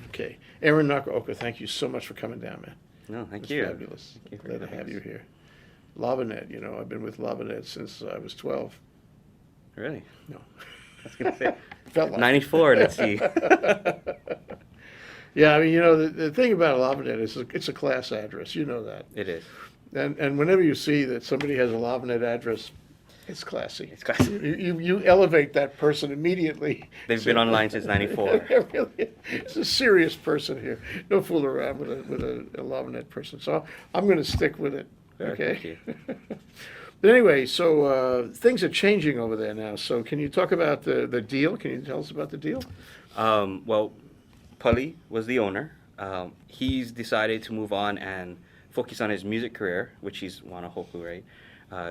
Okay. Aryn Nakaoka, thank you so much for coming down, man. No, thank It's you. fabulous. Thank you for Glad to having have us. you here. LavaNet, I've been with LavaNet since I was 12. Really? No. I was going to say, Felt like 94, let's see. Yeah, I mean, the thing about LavaNet is it's a class address. You know that. It is. And whenever you see that somebody has a LavaNet address, it's classy. It's classy. You elevate that person immediately. They've been online since 94. It's a serious person here. Don't fool around with a LavaNet person. So I'm going to stick with it. Good, Okay. thank you. But anyway, so things are changing over there now. So can you talk about the deal? Can you tell us about the deal? Well, Pully was the owner. He's decided to move on and focus on his music career, which he's Wanahoku, right?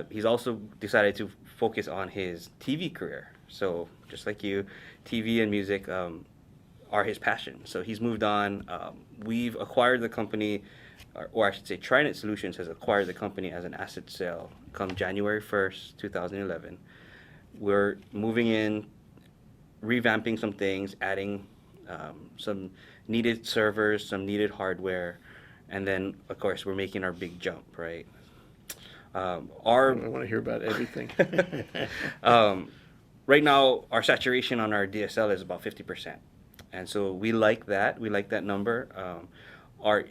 He's also decided to focus on his TV career. So just like you, TV and music are his passion. So he's moved on. We've acquired the company, or I should say Trinet Solutions has acquired the company as an asset sale come January 1st, 2011. We're moving in, revamping some things, adding some needed servers, some needed hardware, and then, of course, we're making our big jump, right? I want to hear about everything. Right now, our saturation on our DSL is about 50%. And so we like that. We like that number. Our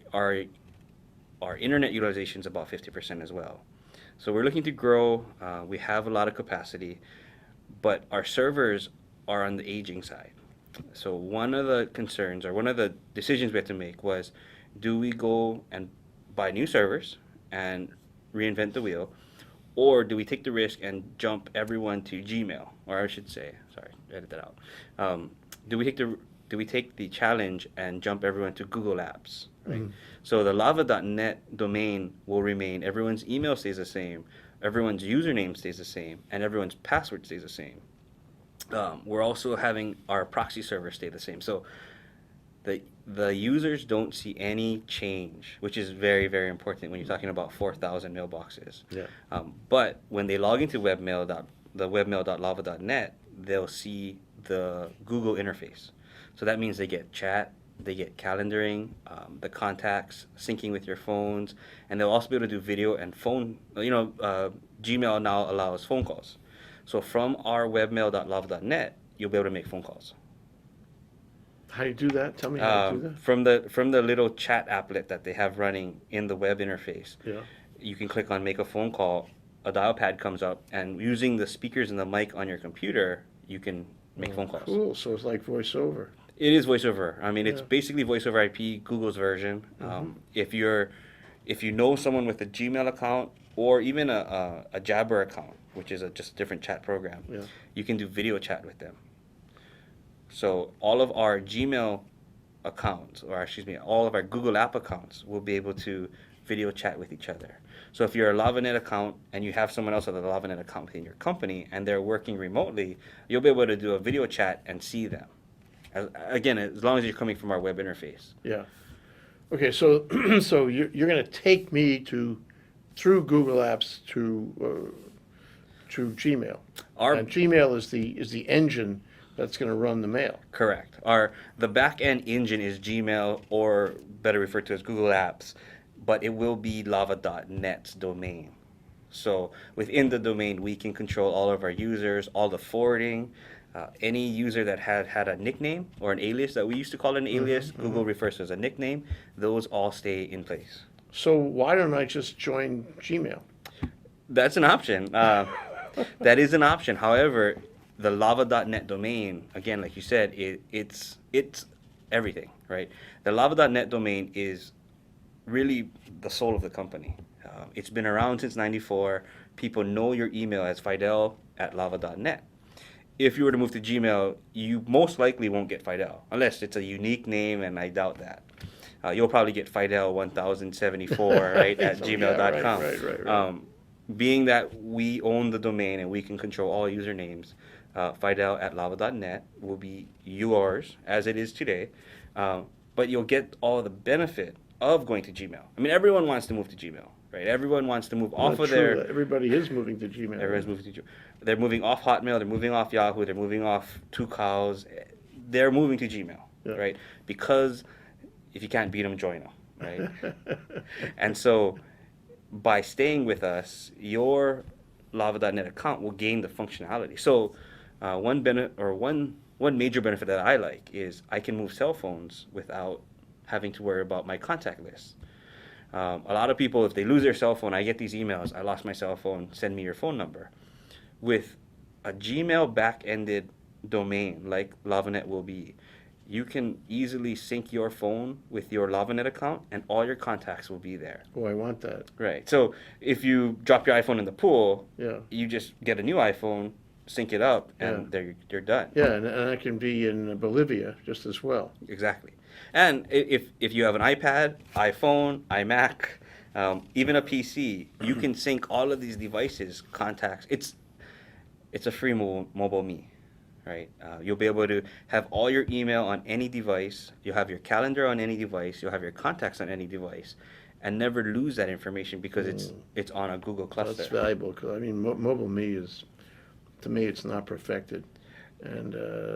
internet utilization is about 50% as well. So we're looking to grow. We have a lot of capacity, but our servers are on the aging side. So one of the concerns, or one of the decisions we had to make was, do we go and buy new servers and reinvent the wheel, or do we take the risk and jump everyone to Gmail? Or I should say, sorry, edit that out. Do we take the challenge and jump everyone to Google Apps? Right. So the lava.net domain will remain. Everyone's email stays the same. Everyone's username stays the same, and everyone's password stays the same. We're also having our proxy server stay the same. So the users don't see any change, which is very, very important when you're talking about 4,000 mailboxes. Yeah. But when they log into the webmail.lava.net, they'll see the Google interface. So that means they get chat, they get calendaring, the contacts, syncing with your phones, and they'll also be able to do video and phone. Gmail now allows phone calls. So from our webmail.lava.net, you'll be able to make phone calls. How do you do that? Tell me how to do that. From the little chat applet that they have running in the web interface, Yeah. you can click on make a phone call, a dial pad comes up, and using the speakers and the mic on your computer, you can make phone calls. Cool. So it's like voiceover. It is voiceover. I mean, it's Yeah. basically voice over IP, Google's version. If you know someone with a Gmail account or even a Jabber account, which is just a different chat program, Yeah. you can do video chat with them. So all of our Gmail accounts, or excuse me, all of our Google app accounts will be able to video chat with each other. So if you're a LavaNet account and you have someone else with a LavaNet account within your company and they're working remotely, you'll be able to do a video chat and see them. Again, as long as you're coming from our web interface. Yeah. Okay. So so you're going to take me through Google Apps to Gmail. And Gmail is the engine that's going to run the mail. Correct. The back end engine is Gmail, or better referred to as Google Apps, but it will be lava.net's domain. So within the domain, we can control all of our users, all the forwarding. Any user that had a nickname or an alias that we used to call an alias, Google refers to as a nickname, those all stay in place. So why don't I just join Gmail? That's an option. That is an option. However, the lava.net domain, again, like you said, it's everything, right? The lava.net domain is really the soul of the company. It's been around since '94. People know your email as Fidell@lava.net. If you were to move to Gmail, you most likely won't get Fidell, unless it's a unique name, and I doubt that. You'll probably get Fidell 1074 right at gmail.com. Right. Being that we own the domain and we can control all usernames, Fidell@lava.net will be yours as it is today, but you'll get all the benefit of going to Gmail. I mean, everyone wants to move to Gmail, right? Everyone wants to move off of their. Everybody is moving to Gmail. Everyone's moving to Gmail. They're moving off Hotmail. They're moving off Yahoo. They're moving off Two Cows. They're moving to Gmail. Yeah. right? Because if you can't beat them, join them, right? And so by staying with us, your lava.net account will gain the functionality. So one major benefit that I like is I can move cell phones without having to worry about my contact list. A lot of people, if they lose their cell phone, I get these emails, I lost my cell phone, send me your phone number. With a Gmail back-ended domain like LavaNet will be, you can easily sync your phone with your LavaNet account and all your contacts will be there. Oh, I want that. Right. So if you drop your iPhone in the pool, Yeah. you just get a new iPhone, sync it up, and they're done. Yeah, and I can be in Bolivia just as well. Exactly. And if you have an iPad, iPhone, iMac, even a PC, you can sync all of these devices, contacts. It's a free mobile me, right? You'll be able to have all your email on any device. You'll have your calendar on any device. You'll have your contacts on any device, and never lose that information because it's on a Google cluster. That's valuable because I mean, mobile me is, to me, it's not perfected, and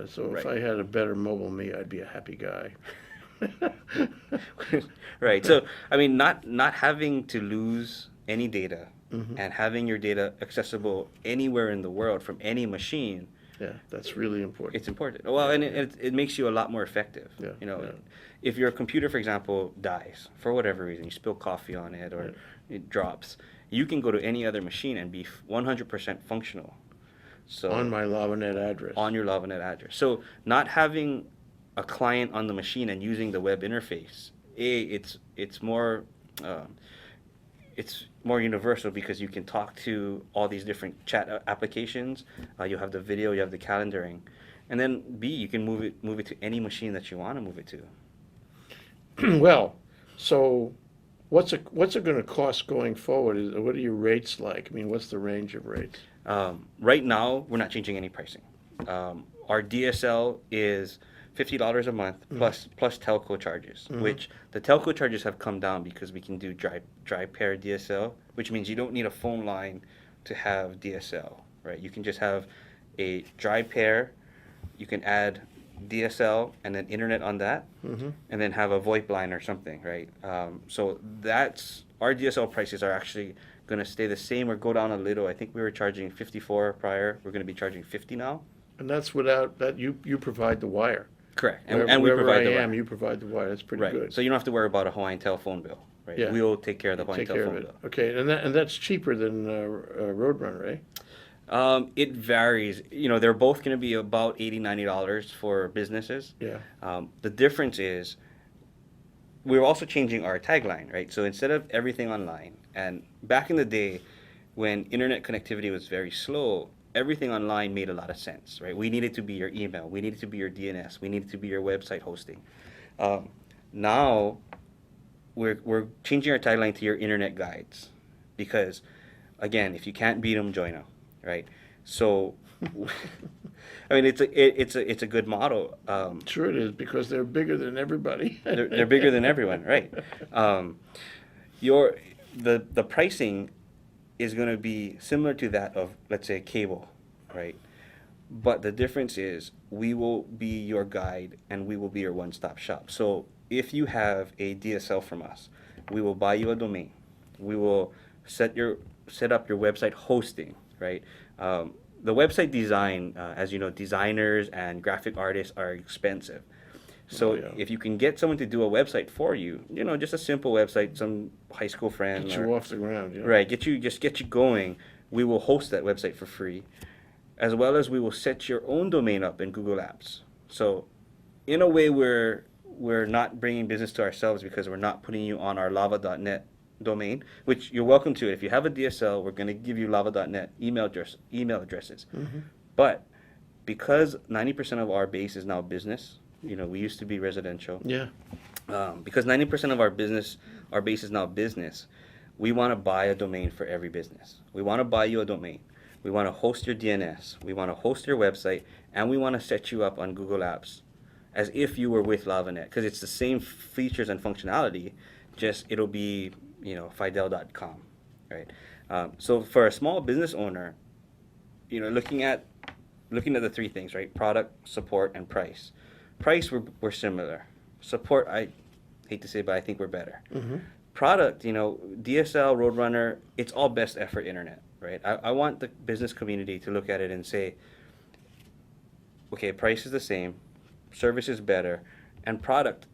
so if I had a better mobile me, I'd be a happy guy. Right. So I mean, not having to lose any data. And having your data accessible anywhere in the world from any machine. Yeah, that's really important. It's important. Well, and it makes you a lot more effective. Yeah, you know, if your computer, for example, dies for whatever reason, you spill coffee on it or it drops, you can go to any other machine and be 100% functional. So on my LavaNet address. On your LavaNet address. So not having a client on the machine and using the web interface, it's more universal because you can talk to all these different chat applications. You have the video, you have the calendaring, and then B, you can move it to any machine that you want to move it to. Well, so what's it going to cost going forward? What are your rates like? I mean, what's the range of rates? Right now, we're not changing any pricing. Our DSL is $50 a month plus telco charges, which the telco charges have come down because we can do dry pair DSL, which means you don't need a phone line to have DSL, right? You can just have a dry pair, you can add DSL and then internet on that, and then have a VoIP line or something, right? So our DSL prices are actually going to stay the same or go down a little. I think we were charging 54 prior. We're going to be charging 50 now. And that's without that you provide the wire. Correct. And we provide the wire. You provide the wire. That's pretty good. So you don't have to worry about a Hawaiian telephone bill, right? Yeah. We'll take care of the Hawaiian telephone bill. Okay, and that's cheaper than Roadrunner, eh? It varies. You know, they're both going to be about $80, $90 for businesses. Yeah. The difference is we're also changing our tagline, right? So instead of everything online, and back in the day when internet connectivity was very slow, everything online made a lot of sense, right? We needed to be your email. We needed to be your DNS. We needed to be your website hosting. Now, we're changing our tagline to your internet guides because, again, if you can't beat them, join them, right? So, I mean, it's a good model. Sure it is because they're bigger than everybody. they're bigger than everyone, right? The pricing is going to be similar to that of, let's say, cable, right? But the difference is we will be your guide and we will be your one-stop shop. So if you have a DSL from us, we will buy you a domain. We will set up your website hosting, right? The website design, as you know, designers and graphic artists are expensive. So if you can get someone to do a website for you, you know, just a simple website, some high school friend. Get you off the ground. Yeah. Right, get you going. We will host that website for free, as well as we will set your own domain up in Google Apps. So in a way, we're not bringing business to ourselves because we're not putting you on our lava.net domain, which you're welcome to. If you have a DSL, we're going to give you lava.net email addresses. But because 90% of our base is now business, you know, we used to be residential. Yeah. Because 90% of our base is now business, we want to buy a domain for every business. We want to buy you a domain. We want to host your DNS. We want to host your website, and we want to set you up on Google Apps as if you were with LavaNet, because it's the same features and functionality, just it'll be, you know, Fidell.com, right? So for a small business owner, you know, looking at the three things, right? Product, support, and price. Price, we're similar. Support, I hate to say, but I think we're better. Mm-hmm. Product, DSL, Roadrunner, it's all best effort internet, right? I want the business community to look at it and say, okay, price is the same, service is better, and product,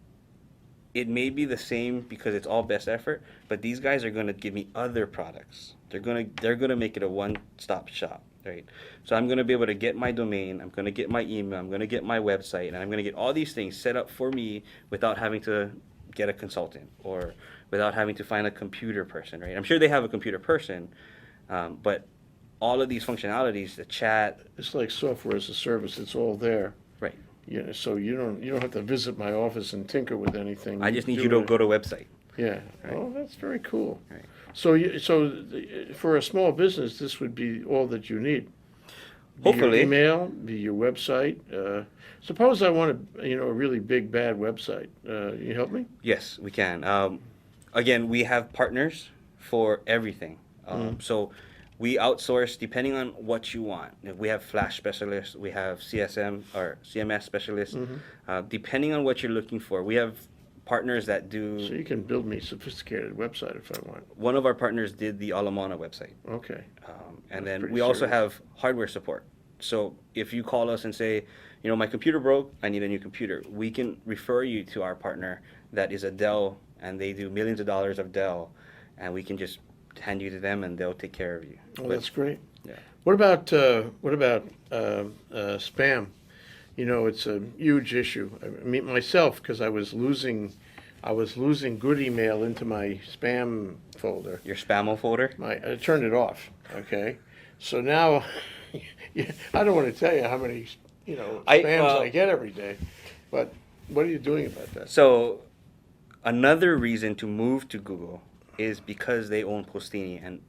it may be the same because it's all best effort, but these guys are going to give me other products. They're going to make it a one-stop shop, right? So I'm going to be able to get my domain, I'm going to get my email, I'm going to get my website, and I'm going to get all these things set up for me without having to get a consultant or without having to find a computer person, right? I'm sure they have a computer person, but all of these functionalities, the chat. It's like software as a service. It's all there. Right. So you don't have to visit my office and tinker with anything. I just need you to go to a website. Yeah. Right. Oh, that's very cool. Right. For a small business, this would be all that you need. Hopefully. Your email, be your website. Suppose I want a really big bad website. You help me? Yes, we can. Again, we have partners for everything. So we outsource depending on what you want. If we have Flash specialists, we have CSM or CMS specialists. Depending on what you're looking for, we have partners that do. So you can build me a sophisticated website if I want. One of our partners did the Alamana website. Okay. And That's then we pretty also serious. have hardware support. So if you call us and say, my computer broke, I need a new computer, we can refer you to our partner that is a Dell, and they do millions of dollars of Dell, and we can just hand you to them, and they'll take care of you. Oh, that's great. Yeah. What about spam? It's a huge issue. I mean, myself, because I was losing good email into my spam folder. Your spam folder? I turned it off. Okay, so now I don't want to tell you how many spams I get every day, but what are you doing about that? So another reason to move to Google is because they own Postini, and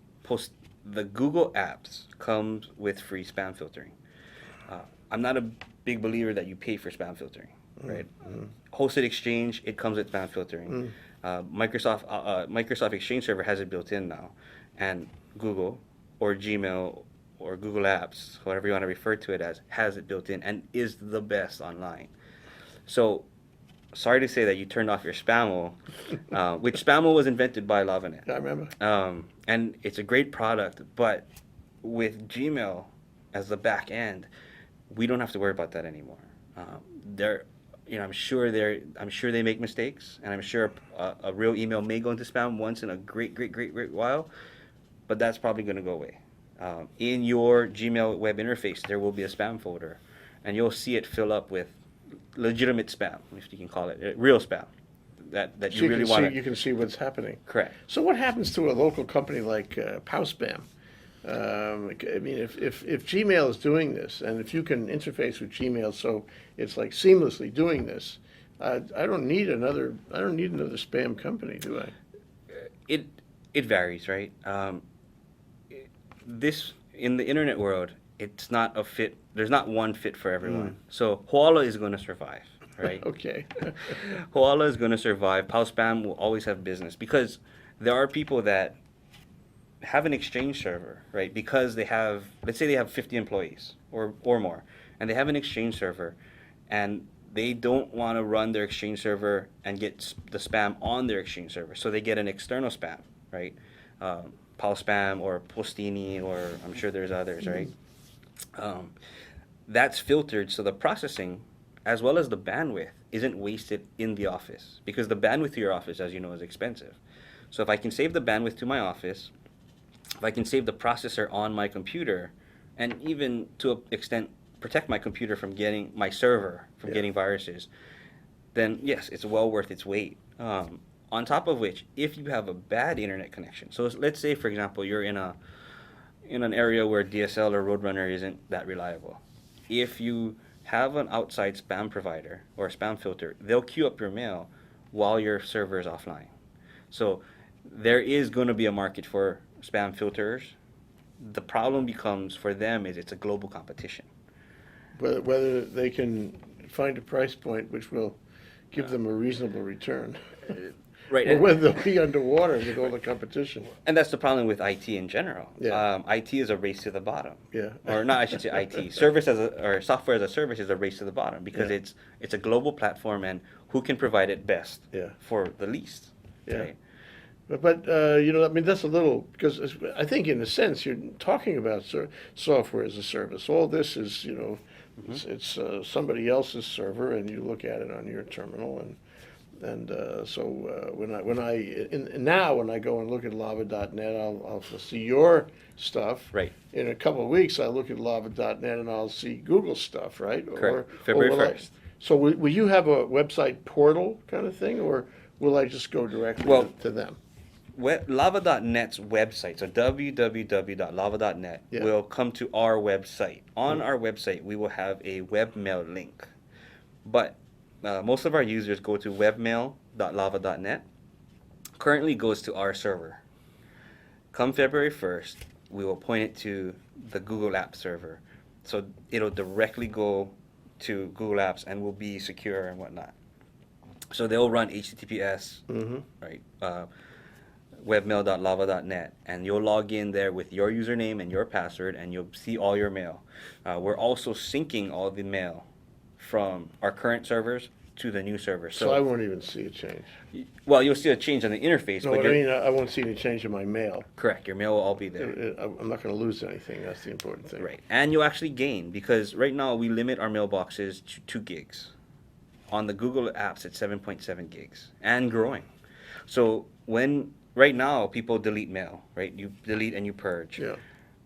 the Google apps comes with free spam filtering. I'm not a big believer that you pay for spam filtering, right? Hosted Exchange, it comes with spam filtering. Microsoft Exchange Server has it built in now, and Google or Gmail or Google Apps, whatever you want to refer to it as, has it built in and is the best online. So sorry to say that you turned off your Spaml, which Spaml was invented by Lavanet. I remember. And it's a great product, but with Gmail as the back end, we don't have to worry about that anymore. I'm sure they make mistakes, and I'm sure a real email may go into spam once in a great while, but that's probably going to go away. In your Gmail web interface, there will be a spam folder, and you'll see it fill up with legitimate spam, if you can call it real spam, that you really want. You can see what's happening. Correct. So what happens to a local company like PowSpam? I mean, if Gmail is doing this, and if you can interface with Gmail, so it's like seamlessly doing this, I don't need another spam company, do I? It varies, right? This in the internet world, it's not a fit. There's not one fit for everyone. So Hoala is going to survive, right? Okay. Hoala is going to survive. PowSpam will always have business because there are people that have an Exchange server, right? Because let's say they have 50 employees or more, and they have an Exchange server, and they don't want to run their Exchange server and get the spam on their Exchange server, so they get an external spam, right? PowSpam or Postini, or I'm sure there's others, right? That's filtered, so the processing as well as the bandwidth isn't wasted in the office, because the bandwidth to your office, as you know, is expensive. So if I can save the bandwidth to my office, if I can save the processor on my computer, and even to an extent protect my computer from getting my server from getting viruses, then yes, it's well worth its weight. On top of which, if you have a bad internet connection, so let's say, for example, you're in an area where DSL or Roadrunner isn't that reliable. If you have an outside spam provider or a spam filter, they'll queue up your mail while your server is offline. So there is going to be a market for spam filters. The problem becomes for them is it's a global competition. Whether they can find a price point which will give them a reasonable return. Right. or whether they'll be underwater with all the competition. And that's the problem with IT in general. Yeah. IT is a race to the bottom. Yeah. Or not, I should say IT. Service or software as a service is a race to the bottom because Yeah. it's a global platform, and who can provide it best for the least. Yeah. Right? But I mean, that's a little, because I think in a sense you're talking about software as a service. All this is, it's somebody else's server, and you look at it on your terminal, and so now when I go and look at lava.net, I'll see your stuff. Right. In a couple of weeks, I look at lava.net and I'll see Google stuff, right? Correct. February 1st. So will you have a website portal kind of thing, or will I just go directly to them? Lava.net's website, so www.lava.net, will come to our website. On our website, we will have a webmail link. But most of our users go to webmail.lava.net. Currently goes to our server. Come February 1st, we will point it to the Google Apps server. So it'll directly go to Google Apps and will be secure and whatnot. So they'll run HTTPS, right? Webmail.lava.net, and you'll log in there with your username and your password, and you'll see all your mail. We're also syncing all the mail from our current servers to the new server. So I won't even see a change. Well, you'll see a change on the interface. No, but I mean, I won't see any change in my mail. Correct. Your mail will all be there. I'm not going to lose anything. That's the important thing. Right. And you'll actually gain, because right now we limit our mailboxes to 2 gigs. On the Google apps, it's 7.7 gigs and growing. So right now, people delete mail, right? You delete and you purge. Yeah.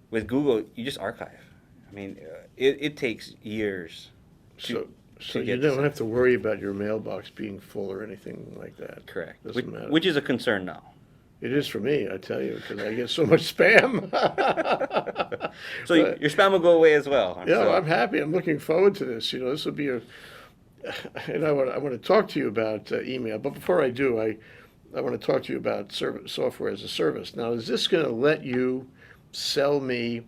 With Google, you just archive. I mean, it takes years So you don't have to worry about your mailbox being full or anything like that. Correct. Doesn't matter. Which is a concern now. It is for me, I tell you, because I get so much spam. So your spam will go away as well. I'm happy. I'm looking forward to this. This will be and I want to talk to you about email. But before I do, I want to talk to you about software as a service. Now, is this going to let you sell me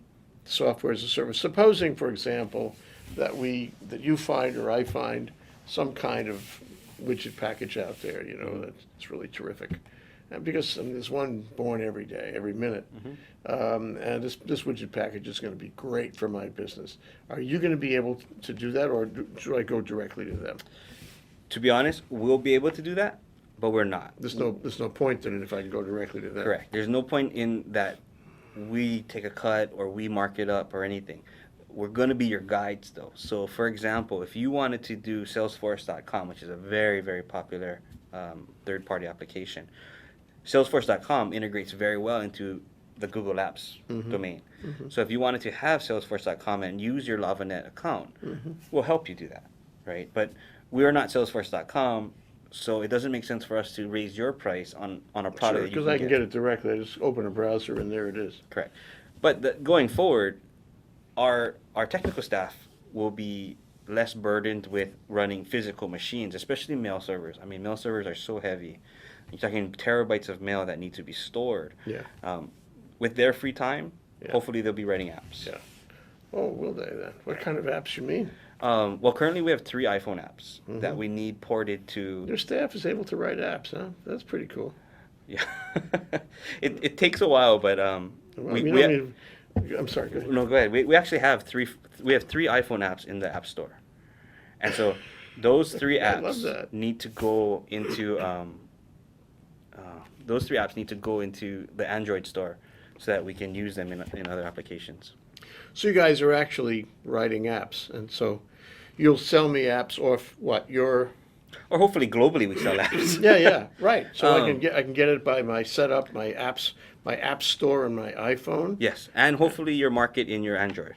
software as a service? Supposing, for example, that you find or I find some kind of widget package out there, that's really terrific. And because there's one born every day, every minute, and this widget package is going to be great for my business. Are you going to be able to do that, or should I go directly to them? To be honest, we'll be able to do that, but we're not. There's no point in it if I can go directly to them. Correct. There's no point in that we take a cut or we mark it up or anything. We're going to be your guides, though. So, for example, if you wanted to do Salesforce.com, which is a very, very popular third-party application, Salesforce.com integrates very well into the Google Apps domain. So if you wanted to have Salesforce.com and use your LavaNet account, we'll help you do that, right? But we are not Salesforce.com, so it doesn't make sense for us to raise your price on a product. Because I can get it directly. I just open a browser and there it is. Correct. But going forward, our technical staff will be less burdened with running physical machines, especially mail servers. I mean, mail servers are so heavy. You're talking terabytes of mail that need to be stored. Yeah. With their free time, hopefully they'll be writing apps. Yeah. Oh, will they then? What kind of apps you mean? Well, currently we have 3 iPhone apps that we need ported to. Your staff is able to write apps, huh? That's pretty cool. Yeah. It takes a while, but I'm sorry. Go ahead. No, go ahead. We actually have 3 iPhone apps in the App Store, and so those 3 apps need to go into the Android store so that we can use them in other applications. So you guys are actually writing apps, and so you'll sell me apps off what your. Or hopefully globally we sell apps. Yeah, right. So I can get it by my setup, my apps, my app store on my iPhone. Yes, and hopefully your market in your Android.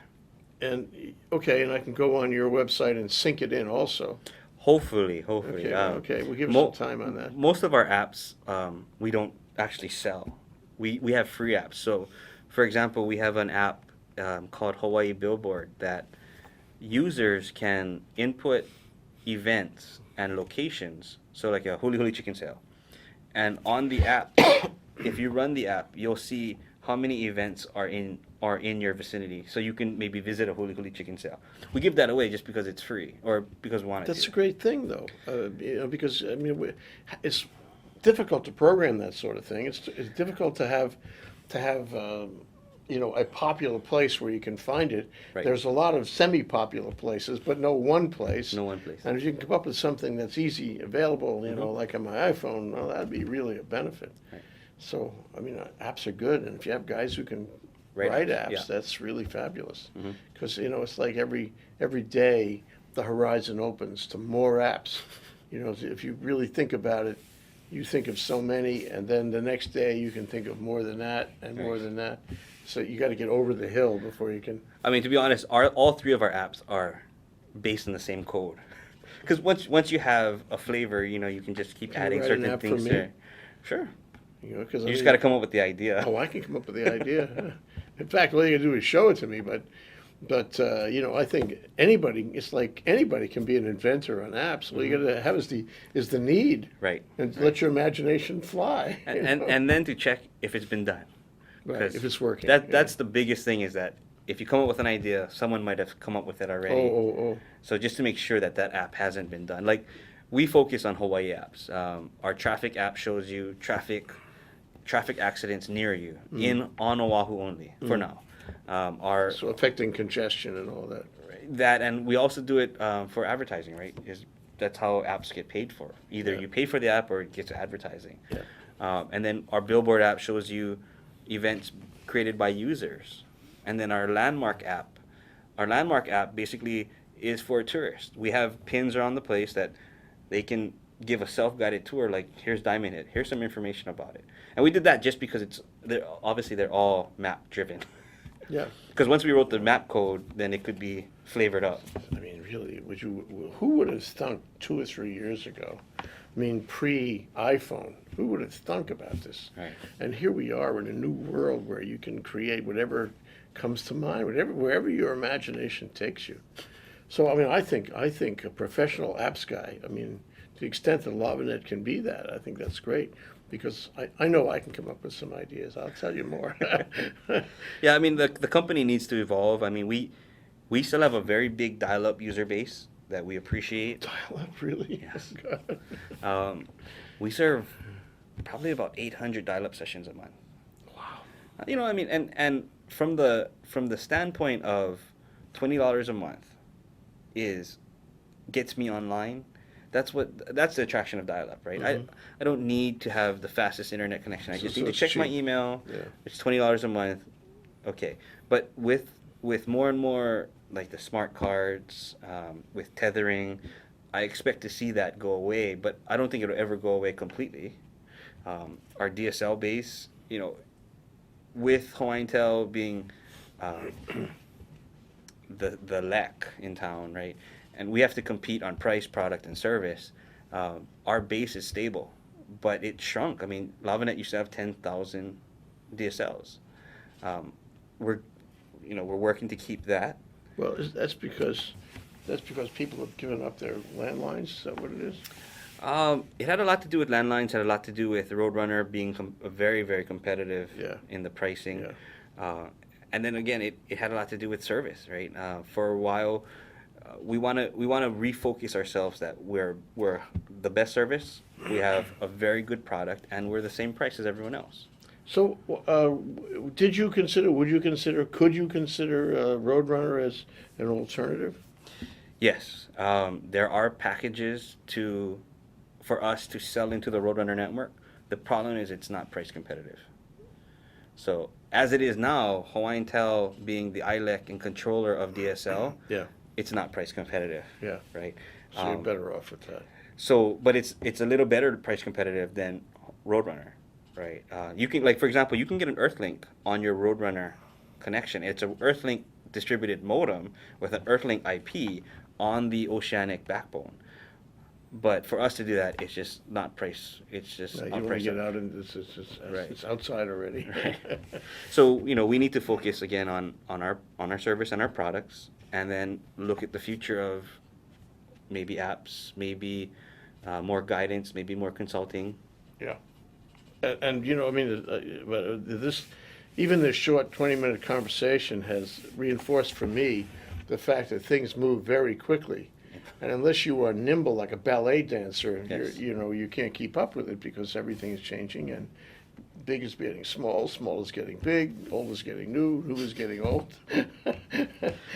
And and I can go on your website and sync it in also. Hopefully. Okay. We'll give us some time on that. Most of our apps we don't actually sell. We have free apps. So, for example, we have an app called Hawaii Billboard that users can input events and locations. So like a Huli Huli chicken sale. And on the app, if you run the app, you'll see how many events are in your vicinity. So you can maybe visit a Huli Huli chicken sale. We give that away just because it's free or because we want it to. That's a great thing, though, because I mean, difficult to program that sort of thing. It's difficult to have a popular place where you can find it. Right. There's a lot of semi-popular places, but no one place. No one place. And if you can come up with something that's easy available, like on my iPhone, well, that'd be really a benefit. Right. So, I mean, apps are good, and if you have guys who can write apps, that's really fabulous. Because it's like every day the horizon opens to more apps. If you really think about it, you think of so many, and then the next day you can think of more than that and more than that. So you got to get over the hill before you can. I mean, to be honest, all three of our apps are based on the same code. Because once you have a flavor, you can just keep adding certain things there. Sure. Because you just got to come up with the idea. Oh, I can come up with the idea. In fact, all you got to do is show it to me. But I think it's like anybody can be an inventor on apps. All you got to have is the need. Right. And let your imagination fly. And then to check if it's been done. Right, if it's working. That's the biggest thing, is that if you come up with an idea, someone might have come up with it already. Oh. So just to make sure that app hasn't been done. Like, we focus on Hawaii apps. Our traffic app shows you traffic accidents near you on Oahu only for now. So affecting congestion and all that. That, and we also do it for advertising, right? That's how apps get paid for. Either you pay for the app or it gets advertising. Yeah. And then our billboard app shows you events created by users. And then our landmark app basically is for tourists. We have pins around the place that they can give a self-guided tour, like, here's Diamond Head, here's some information about it. And we did that just because they're all map driven. Yeah. Because once we wrote the map code, then it could be flavored up. I mean, really, who would have thunk 2 or 3 years ago? I mean, pre-iPhone, who would have thunk about this? Right. And here we are in a new world where you can create whatever comes to mind, wherever your imagination takes you. So, I mean, I think a professional apps guy, I mean, to the extent that LaVanet can be that, I think that's great. Because I know I can come up with some ideas. I'll tell you more. Yeah, I mean, the company needs to evolve. I mean, we still have a very big dial-up user base that we appreciate. Dial-up, really? Yes. Oh, God. We serve probably about 800 dial-up sessions a month. Wow. I mean, and from the standpoint of $20 a month gets me online. That's the attraction of dial-up, right? I don't need to have the fastest internet connection. I just need to check my email. Yeah. It's $20 a month. Okay. But with more and more, like the smart cards, with tethering, I expect to see that go away, but I don't think it'll ever go away completely. Our DSL base, with HawaiianTel being the LEC in town, right? And we have to compete on price, product, and service. Our base is stable, but it shrunk. I mean, LaVanet used to have 10,000 DSLs. We're working to keep that. Well, that's because people have given up their landlines. Is that what it is? It had a lot to do with landlines. Had a lot to do with Roadrunner being very, very competitive in the pricing. Yeah. And then again, it had a lot to do with service, right? For a while. We want to refocus ourselves that we're the best service, we have a very good product, and we're the same price as everyone else. So, could you consider Roadrunner as an alternative? Yes, there are packages for us to sell into the Roadrunner network. The problem is it's not price competitive. So as it is now, HawaiianTel being the ILEC and controller of DSL. Yeah. It's not price competitive. Yeah. Right. So you're better off with that. So, but it's a little better price competitive than Roadrunner, right? You can, like, for example, you can get an Earthlink on your Roadrunner connection. It's an Earthlink distributed modem with an Earthlink IP on the Oceanic backbone. But for us to do that, it's just not price. It's just you not want to price. get out into this. It's outside already. Right. So we need to focus again on our service and our products, and then look at the future of maybe apps, maybe more guidance, maybe more consulting. Yeah. And even this short 20-minute conversation has reinforced for me the fact that things move very quickly. And unless you are nimble like a ballet dancer, Yes. you can't keep up with it because everything is changing, and big is getting small, small is getting big, old is getting new, new is getting old.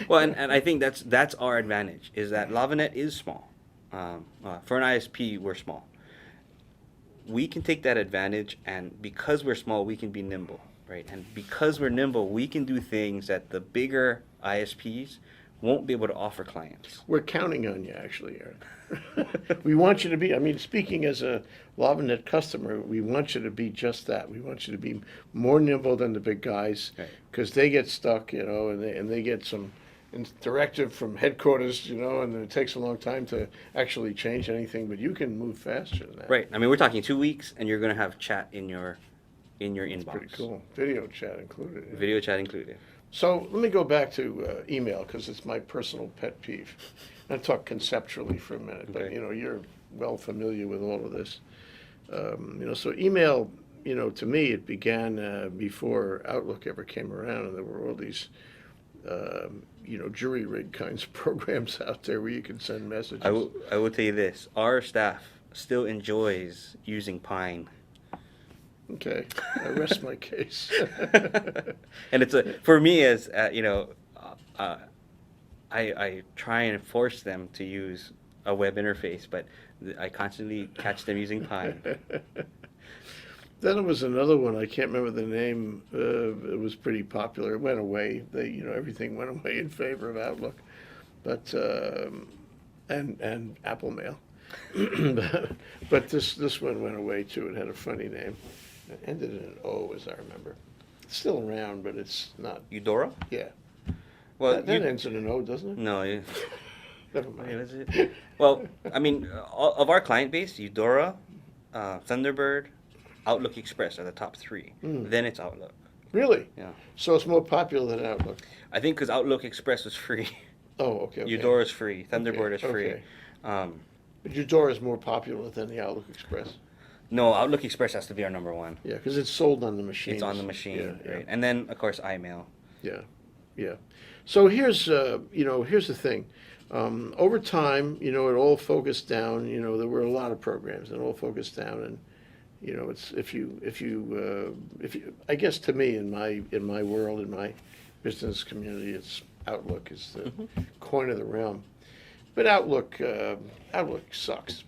Well, and I think that's our advantage, is that LavaNet is small. For an ISP, we're small. We can take that advantage, and because we're small, we can be nimble, right? And because we're nimble, we can do things that the bigger ISPs won't be able to offer clients. We're counting on you, actually, Aryn. We want you to be, I mean, speaking as a LavaNet customer, we want you to be just that. We want you to be more nimble than the big guys, Right. because they get stuck, and they get some directive from headquarters, and it takes a long time to actually change anything, but you can move faster than that. Right. I mean, we're talking 2 weeks, and you're going to have chat in your inbox. Pretty cool. Video chat included. Yeah. Video chat included. So let me go back to email, because it's my personal pet peeve. I'll talk conceptually for a minute, but Okay. you're well familiar with all of this. So email, to me, it began before Outlook ever came around, and there were all these, jury rig kinds of programs out there where you can send messages. I will tell you this: our staff still enjoys using Pine. Okay, I rest my case. And for me, as I try and force them to use a web interface, but I constantly catch them using Pine. Then there was another one, I can't remember the name. It was pretty popular. It went away. Everything went away in favor of Outlook, but and Apple Mail. But this one went away too. It had a funny name. It ended in an O, as I remember. It's still around, but it's not. Eudora? Yeah. Well, That ends in an O, doesn't it? no. Never Wait, mind. is it? Well, I mean, of our client base, Eudora, Thunderbird, Outlook Express are the top 3. Then it's Outlook. Really? Yeah. So it's more popular than Outlook. I think because Outlook Express is free. Oh, okay. Eudora is free. Thunderbird is free. Okay. Um, But Eudora is more popular than the Outlook Express. no, Outlook Express has to be our number 1. Yeah, because it's sold on the machine. It's on the machine, Yeah, right? And then, of course, iMail. yeah, yeah. So here's the thing. Over time, it all focused down. There were a lot of programs that all focused down, and it's if you I guess to me in my world, in my business community, it's Outlook is the coin of the realm. But Outlook sucks.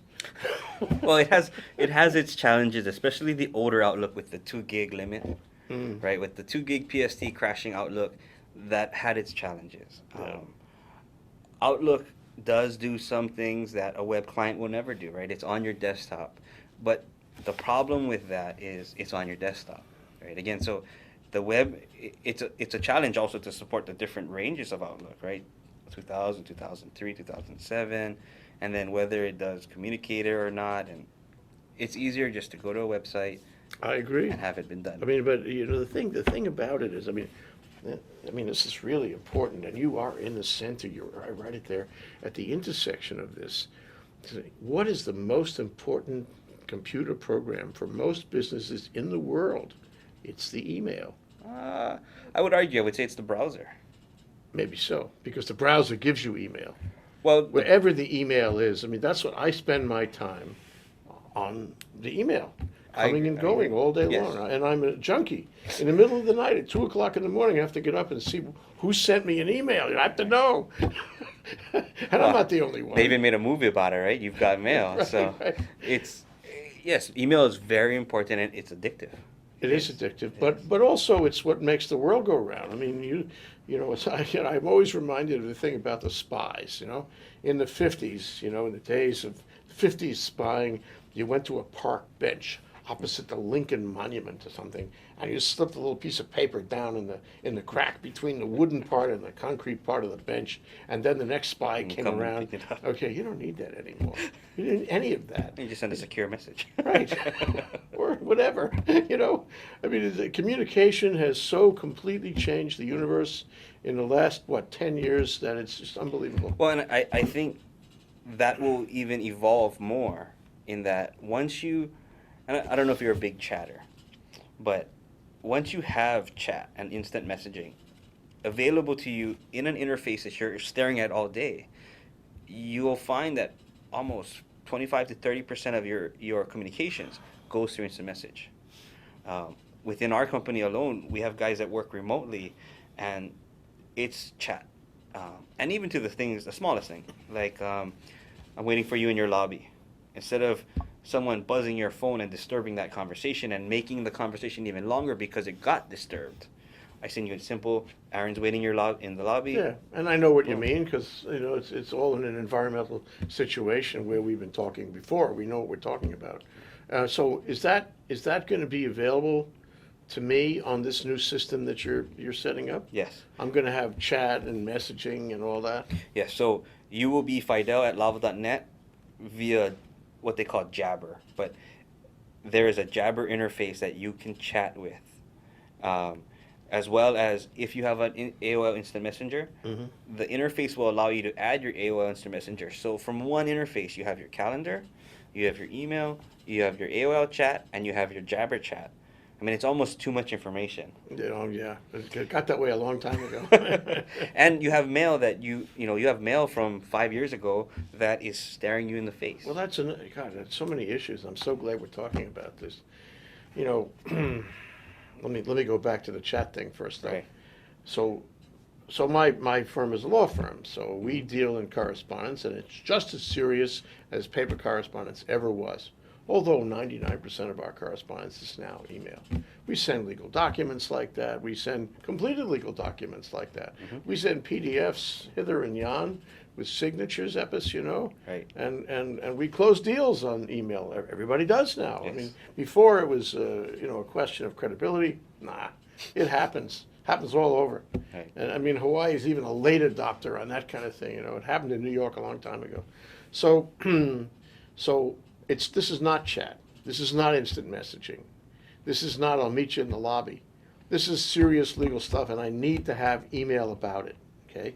Well, it has its challenges, especially the older Outlook with the 2 gig limit, right? With the 2 gig PST crashing Outlook, that had its challenges. Yeah. Outlook does do some things that a web client will never do, right? It's on your desktop, but the problem with that is it's on your desktop, right? Again, so the web, it's a challenge also to support the different ranges of Outlook, right? 2000, 2003, 2007, and then whether it does communicator or not, and it's easier just to go to a website I agree. and have it been done. I mean, but the thing about it is, I mean, this is really important, and you are in the center. You're right there at the intersection of this. What is the most important computer program for most businesses in the world? It's the email. I would say it's the browser. Maybe so, because the browser gives you email. Well, Whatever the email is, I mean, that's what I spend my time on, the email. Coming and going all day Yes. long. And I'm a junkie. In the middle of the night, at 2 o'clock in the morning, I have to get up and see who sent me an email. I have to know. And I'm not the only one. They even made a movie about it, right? You've got mail. Right, So right. yes, email is very important and it's addictive. It is addictive, but also it's what makes the world go around. I mean, I'm always reminded of the thing about the spies. In the 50s, in the days of 50s spying, you went to a park bench opposite the Lincoln Monument or something, and you slipped a little piece of paper down in the crack between the wooden part and the concrete part of the bench, and then the next spy came come and around. pick it up. Okay, you don't need that anymore. You didn't need any of that. You just send a secure message. Right. Or whatever. I mean, the communication has so completely changed the universe in the last, 10 years that it's just unbelievable. Well, and I think that will even evolve more in that once you, and I don't know if you're a big chatter, but once you have chat and instant messaging available to you in an interface that you're staring at all day, you'll find that almost 25 to 30% of your communications goes through instant message. Within our company alone, we have guys that work remotely, and it's chat. And even to the smallest thing, like I'm waiting for you in your lobby. Instead of someone buzzing your phone and disturbing that conversation and making the conversation even longer because it got disturbed, I send you a simple, Aryn's waiting in the lobby. Yeah, and I know what you mean, because, it's all in an environmental situation where we've been talking before. We know what we're talking about. So is that going to be available to me on this new system that you're setting up? Yes. I'm going to have chat and messaging and all that? Yes, so you will be Fidell at lava.net via what they call Jabber. But there is a Jabber interface that you can chat with. As well as if you have an AOL Instant Messenger, the interface will allow you to add your AOL Instant Messenger. So from one interface, you have your calendar, you have your email, you have your AOL chat, and you have your Jabber chat. I mean, it's almost too much information. Yeah, it got that way a long time ago. And you have mail that you have mail from 5 years ago that is staring you in the face. Well, that's so many issues. I'm so glad we're talking about this. Let me go back to the chat thing first, though. Right. So my firm is a law firm, so we deal in correspondence, and it's just as serious as paper correspondence ever was. Although 99% of our correspondence is now email. We send legal documents like that. We send completed legal documents like that. We send PDFs hither and yon with signatures, Epis, Right. And we close deals on email. Everybody does now. Yes. I mean, before it was, a question of credibility. Nah, it happens. Happens all over. Right. And I mean, Hawaii is even a late adopter on that kind of thing. It happened in New York a long time ago. So, this is not chat. This is not instant messaging. This is not I'll meet you in the lobby. This is serious legal stuff, and I need to have email about it. Okay.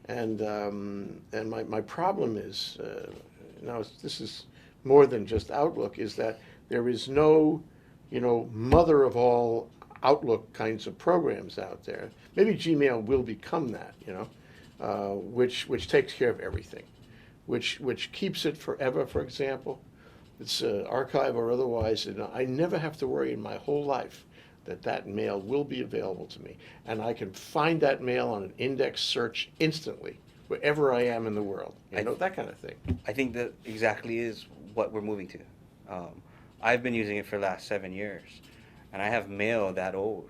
And my problem is now this is more than just Outlook, is that there is no mother of all Outlook kinds of programs out there. Maybe Gmail will become that, which takes care of everything, which keeps it forever, for example. It's archive or otherwise. I never have to worry in my whole life that mail will be available to me. And I can find that mail on an index search instantly, wherever I am in the world. That kind of thing. I think that exactly is what we're moving to. I've been using it for the last 7 years, and I have mail that old.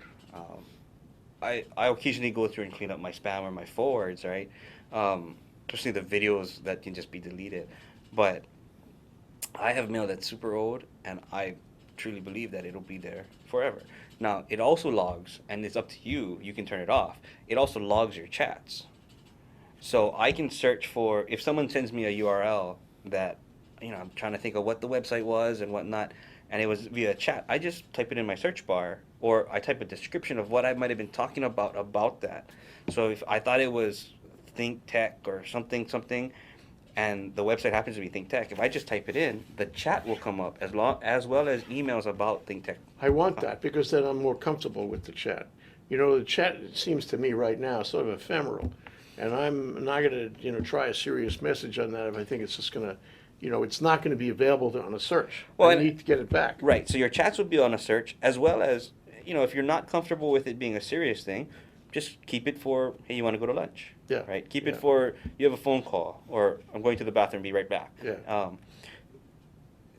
I occasionally go through and clean up my spam or my forwards, right? Especially the videos that can just be deleted. But I have mail that's super old, and I truly believe that it'll be there forever. Now, it also logs, and it's up to you. You can turn it off. It also logs your chats. So I can search for, if someone sends me a URL that, I'm trying to think of what the website was and whatnot, and it was via chat, I just type it in my search bar, or I type a description of what I might have been talking about that. So if I thought it was ThinkTech or something, and the website happens to be ThinkTech, if I just type it in, the chat will come up as well as emails about ThinkTech. I want that, because then I'm more comfortable with the chat. The chat, it seems to me right now, sort of ephemeral. And I'm not going to, try a serious message on that if I think it's just going to, it's not going to be available on a search. Well, I need to get it back. Right. So your chats will be on a search, as well as, if you're not comfortable with it being a serious thing, just keep it for, hey, you want to go to lunch? Yeah. Right? Keep it for, you have a phone call, or I'm going to the bathroom, be right back. Yeah.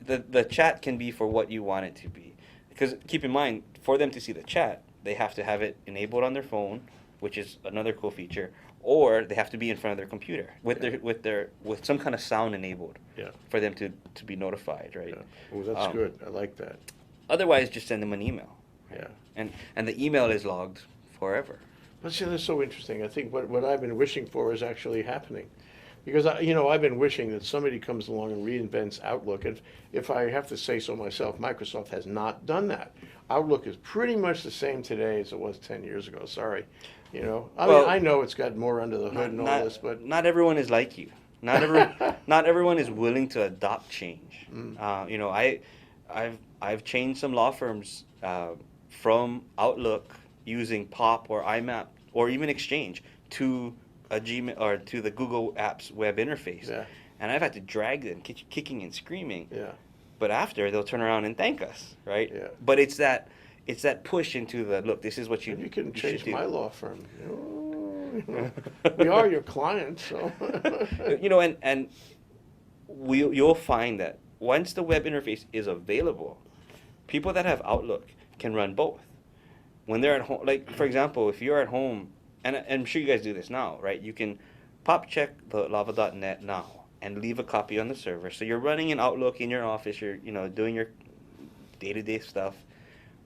The chat can be for what you want it to be. Because keep in mind, for them to see the chat, they have to have it enabled on their phone, which is another cool feature, or they have to be in front of their computer with some kind of sound enabled. Yeah. For them to be notified, right? Yeah. Oh, that's good. I like that. Otherwise, just send them an email. Yeah. And the email is logged forever. But see, that's so interesting. I think what I've been wishing for is actually happening. Because, I've been wishing that somebody comes along and reinvents Outlook. And if I have to say so myself, Microsoft has not done that. Outlook is pretty much the same today as it was 10 years ago. Sorry. I know it's got more under the hood and all this, but not everyone is like you. Not everyone is willing to adopt change. I've changed some law firms from Outlook using POP or IMAP or even Exchange to a Gmail or to the Google Apps web interface, and I've had to drag them, kicking and screaming. Yeah. But after they'll turn around and thank us, right? Yeah. But it's that push into the look. This is what And you can you change should do. my law firm. We are your client, so. And you'll find that once the web interface is available, people that have Outlook can run both. When they're at home, like for example, if you're at home, and I'm sure you guys do this now, right? You can pop check the lava.net now and leave a copy on the server. So you're running an Outlook in your office, you're doing your day-to-day stuff.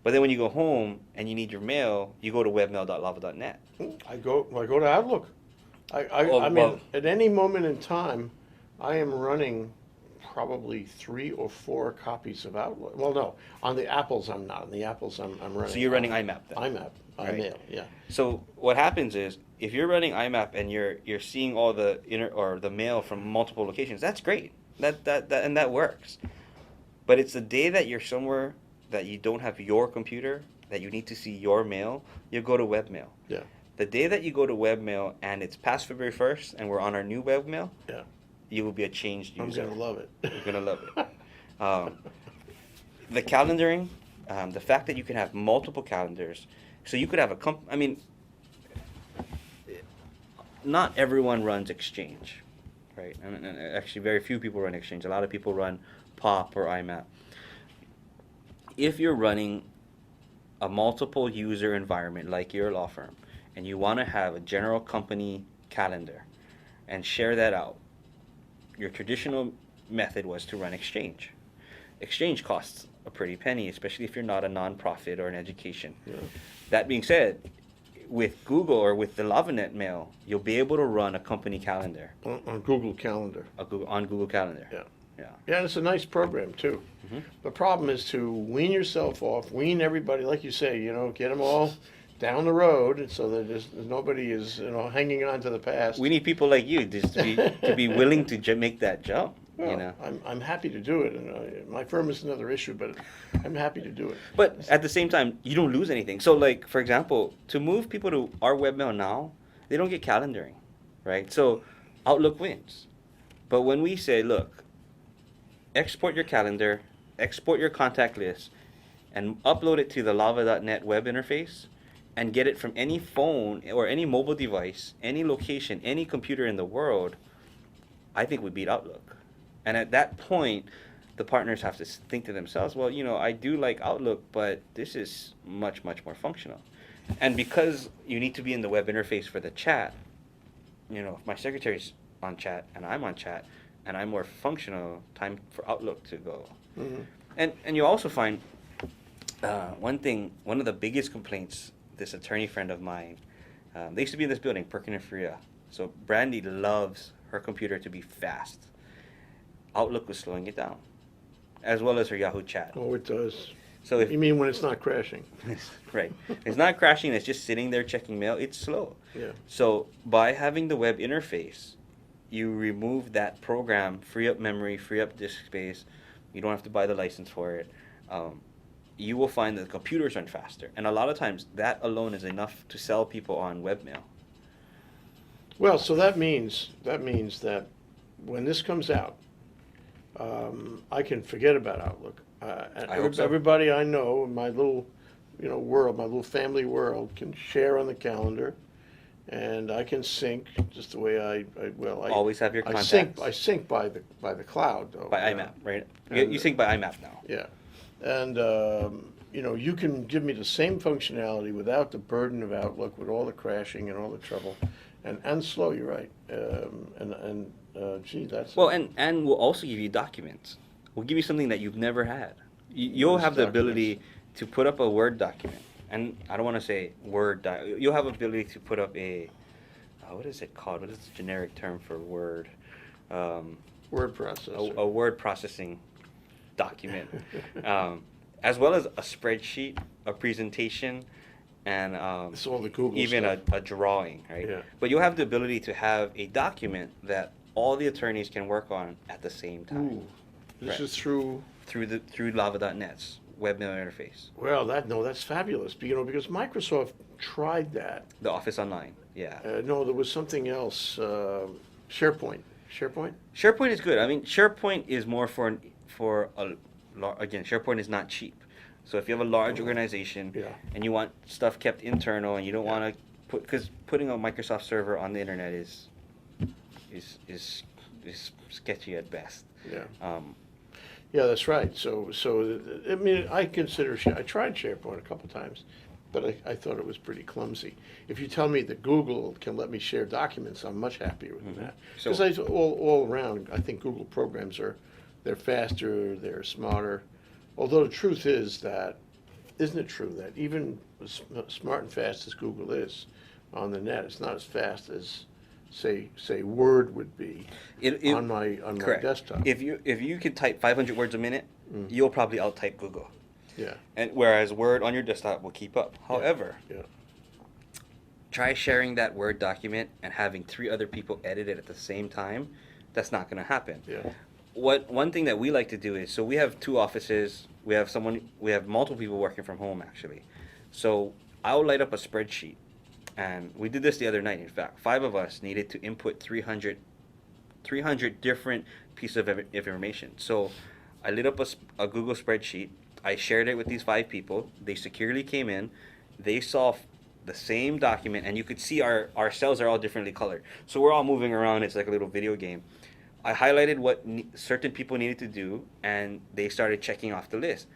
But then when you go home and you need your mail, you go to webmail.lava.net. I go to Outlook. I mean, at any moment in time, I am running probably 3 or 4 copies of Outlook. Well, no, on the Apples I'm not. On the Apples I'm running. So you're running IMAP then? IMAP, Right. iMail, yeah. So what happens is, if you're running IMAP and you're seeing all the the mail from multiple locations, that's great. That works. But it's the day that you're somewhere that you don't have your computer, that you need to see your mail, you go to webmail. Yeah. The day that you go to webmail and it's past February 1st and we're on our new webmail, Yeah. you will be a changed user. I'm going to love it. You're going to love it. The calendaring, the fact that you can have multiple calendars, so you could have not everyone runs Exchange, right? And actually very few people run Exchange. A lot of people run POP or IMAP. If you're running a multiple user environment like your law firm, and you want to have a general company calendar and share that out, your traditional method was to run Exchange. Exchange costs a pretty penny, especially if you're not a nonprofit or an education. Yeah. That being said, with Google or with the LavaNet mail, you'll be able to run a company calendar. On Google Calendar. On Google Calendar. Yeah. Yeah. Yeah, and it's a nice program, too. Mm-hmm. The problem is to wean yourself off, wean everybody, like you say, get them all down the road so that nobody is hanging on to the past. We need people like you just to be willing to make that jump. Well, I'm happy to do it, and my firm is another issue, but I'm happy to do it. But at the same time, you don't lose anything. So, like for example, to move people to our webmail now, they don't get calendaring, right? So Outlook wins. But when we say, look, export your calendar, export your contact list, and upload it to the lava.net web interface, and get it from any phone or any mobile device, any location, any computer in the world, I think we beat Outlook. And at that point, the partners have to think to themselves, well, I do like Outlook, but this is much, much more functional. And because you need to be in the web interface for the chat, if my secretary's on chat and I'm on chat and I'm more functional, time for Outlook to go. Mm-hmm. And you also find one of the biggest complaints, this attorney friend of mine, they used to be in this building, Perkin and Freya. So Brandy loves her computer to be fast. Outlook was slowing it down, as well as her Yahoo chat. Oh, it does. So you mean when it's not crashing? Right. It's not crashing, it's just sitting there checking mail. It's slow. Yeah. So by having the web interface, you remove that program, free up memory, free up disk space. You don't have to buy the license for it. You will find that the computers run faster. And a lot of times, that alone is enough to sell people on webmail. Well, so that means that when this comes out, I can forget about Outlook. I hope so. Everybody I know in my little, world, my little family world, can share on the calendar, and I can sync just the way I always have your contacts. I sync by the cloud, though. By IMAP, right? And, you sync by IMAP now. Yeah, and you can give me the same functionality without the burden of Outlook, with all the crashing and all the trouble, and slow. You're right. Gee, that's well, and we'll also give you documents. We'll give you something that you've never had. You'll have the ability to put up a Word document, and I don't want to say Word. You'll have the ability to put up a what is it called? What is the generic term for Word? Word processor. A word processing document, as well as a spreadsheet, a presentation, and it's all the Google even stuff. a drawing, right? Yeah. But you'll have the ability to have a document that all the attorneys can work on at the same time. Ooh, this Right. is through lava.net's webmail interface. Well, that's fabulous. Because Microsoft tried that. The Office Online. Yeah. No, there was something else. SharePoint. SharePoint? SharePoint is good. I mean, SharePoint is more again, SharePoint is not cheap. So if you have a large organization Yeah. and you want stuff kept internal and you don't Yeah. want to because putting a Microsoft server on the internet is sketchy at best. Yeah. Um, Yeah, that's right. So I mean, I tried SharePoint a couple times, but I thought it was pretty clumsy. If you tell me that Google can let me share documents, I'm much happier with that. So- Because all around, I think Google programs they're faster, they're smarter. Although the truth is that, isn't it true that even as smart and fast as Google is on the net, it's not as fast as say Word would be on my correct. desktop. If you can type 500 words a minute, you'll probably out-type Google. Yeah. And whereas Word on your desktop will keep up. However, Yeah. try sharing that Word document and having 3 other people edit it at the same time. That's not going to happen. Yeah. One thing that we like to do is, so we have 2 offices. We have multiple people working from home actually. So I'll light up a spreadsheet, and we did this the other night. In fact, 5 of us needed to input 300 different pieces of information. So I lit up a Google spreadsheet. I shared it with these 5 people. They securely came in. They saw the same document, and you could see our cells are all differently colored. So we're all moving around. It's like a little video game. I highlighted what certain people needed to do, and they started checking off the list.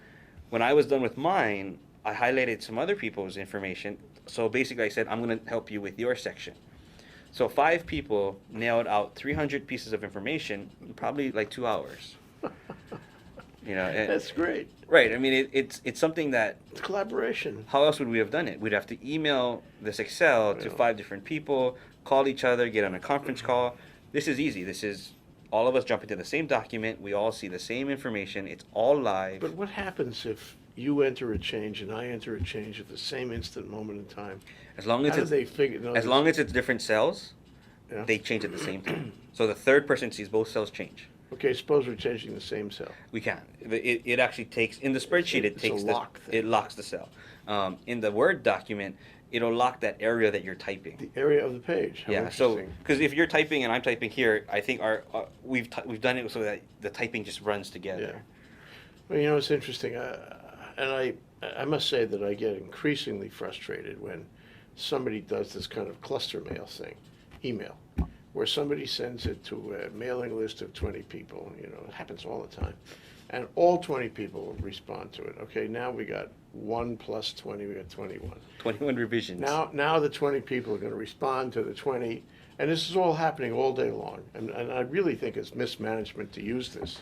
When I was done with mine, I highlighted some other people's information. So basically I said, I'm going to help you with your section. So 5 people nailed out 300 pieces of information in probably like 2 hours. That's great. Right. I mean, it's something that, It's collaboration. how else would we have done it? We'd have to email this Excel to 5 different people, call each other, get on a conference call. This is easy. This is all of us jump into the same document. We all see the same information. It's all live. But what happens if you enter a change and I enter a change at the same instant moment in time? As long as How do they figure? No, as long as it's different cells, Yeah. they change at the same time. So the third person sees both cells change. Okay, suppose we're changing the same cell. We can. It actually takes in the spreadsheet. It It's a takes lock thing. it locks the cell. In the Word document, it'll lock that area that you're typing. The area of the page. How Yeah. So interesting. because if you're typing and I'm typing here, I think we've done it so that the typing just runs together. Yeah. Well, it's interesting, and I must say that I get increasingly frustrated when somebody does this kind of cluster mail thing, email, where somebody sends it to a mailing list of 20 people. It happens all the time, and all 20 people will respond to it. Okay, now we got 1 plus 20, we got 21. 21 revisions. Now the 20 people are going to respond to the 20, and this is all happening all day long. And I really think it's mismanagement to use this.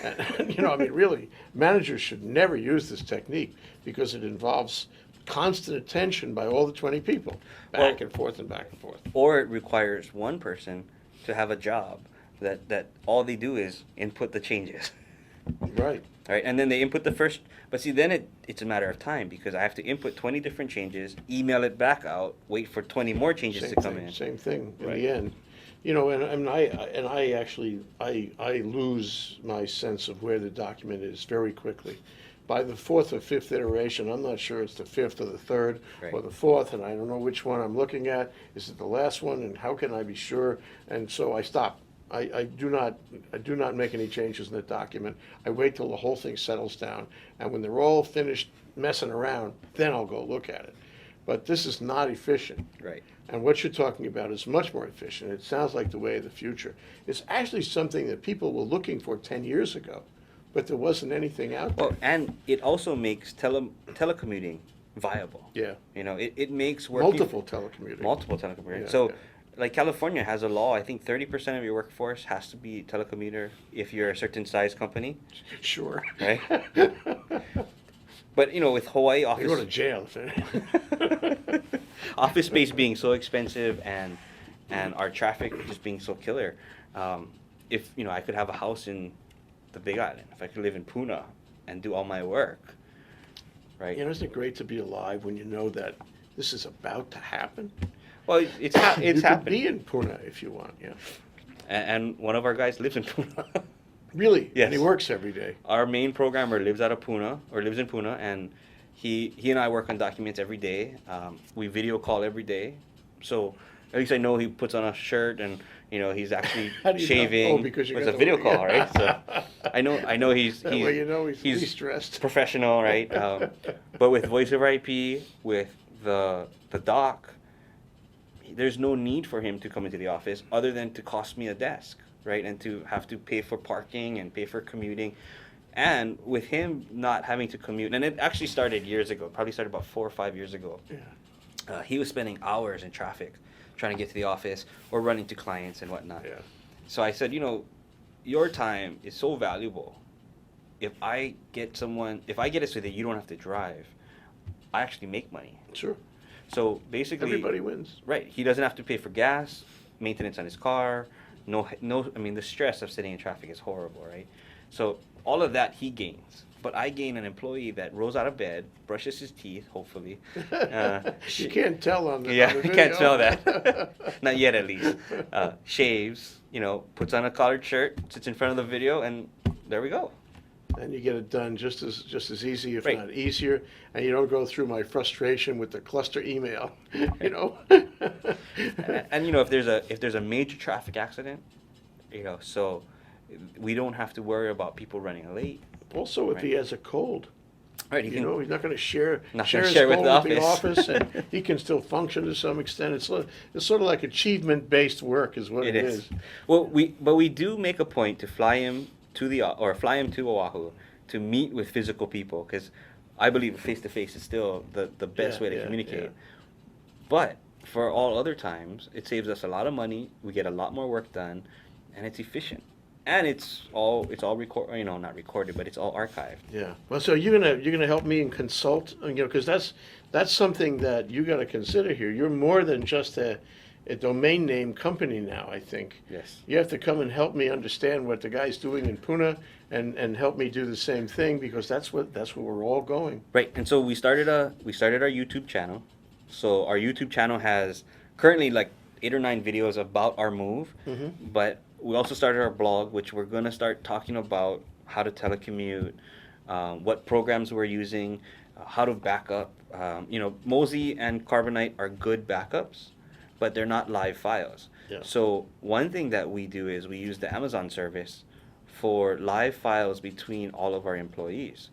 And, I mean, really, managers should never use this technique because it involves constant attention by all the 20 people, back and forth and back and forth. Or it requires one person to have a job that all they do is input the changes. Right. All right, and then they input the first, but see, then it's a matter of time because I have to input 20 different changes, email it back out, wait for 20 more changes to come in. Same thing in Right. the end. And I actually lose my sense of where the document is very quickly. By the 4th or 5th iteration, I'm not sure it's the 5th or the 3rd or the 4th, and I don't know which one I'm looking at. Is it the last one, and how can I be sure? And so I stop. I do not make any changes in the document. I wait till the whole thing settles down, and when they're all finished messing around, then I'll go look at it. But this is not efficient. Right. And what you're talking about is much more efficient. It sounds like the way of the future. It's actually something that people were looking for 10 years ago, but there wasn't anything out there. Well, and it also makes telecommuting viable. Yeah. It makes working Multiple telecommuting. multiple telecommuting. Yeah, So, yeah. like California has a law. I think 30% of your workforce has to be telecommuter if you're a certain size company, Sure. right? But with Hawaii They go to office jail. office space being so expensive and our traffic just being so killer, if I could have a house in the Big Island, if I could live in Puna and do all my work, right? Isn't it great to be alive when you know that this is about to happen? Well, it's You could happening. be in Pune if you want, yeah. And one of our guys lives in Puna. Really? Yes. And he works every day. Our main programmer lives out of Puna, or lives in Puna, and he and I work on documents every day. We video call every day. So At least I know he puts on a shirt and he's actually How do you know? shaving. Oh, because you it's got a the- video call, right? So I know he's That way you know he's dressed. professional, right? But with voice over IP, with the doc, there's no need for him to come into the office other than to cost me a desk, right? And to have to pay for parking and pay for commuting. And with him not having to commute, and it actually started years ago, probably started about 4 or 5 years ago. Yeah. He was spending hours in traffic trying to get to the office or running to clients and whatnot. Yeah. So I said, your time is so valuable. If I get us so that you don't have to drive, I actually make money. Sure. So basically, Everybody wins. Right. He doesn't have to pay for gas, maintenance on his car. No. I mean, the stress of sitting in traffic is horrible, right? So all of that he gains. But I gain an employee that rolls out of bed, brushes his teeth, hopefully. You can't tell on the Yeah, on the you can't video. tell that. Not yet, at least. Shaves, puts on a collared shirt, sits in front of the video, and there we go. And you get it done just as easy, if Right. not easier, and you don't go through my frustration with the cluster email. And if there's a major traffic accident, so we don't have to worry about people running late. Also, if he has a cold, Right, he's not going to share Not share gonna his share with cold the with the office. office, and he can still function to some extent. It's sort of like achievement-based work, is what it is. Well, we do make a point to fly him to Oahu to meet with physical people, because I believe face to face is still the best way to communicate. Yeah. But for all other times, it saves us a lot of money. We get a lot more work done, and it's efficient. And it's all not recorded, but it's all archived. Yeah. Well, so you're gonna help me and consult, because that's something that you got to consider here. You're more than just a domain name company now, I think. Yes. You have to come and help me understand what the guy's doing in Pune, and help me do the same thing, because that's where we're all going. Right, and so we started our YouTube channel. So our YouTube channel has currently like 8 or 9 videos about our move, but we also started our blog, which we're going to start talking about how to telecommute, what programs we're using, how to back up. Mozy and Carbonite are good backups, but they're not live files. Yeah. So one thing that we do is we use the Amazon service for live files between all of our employees.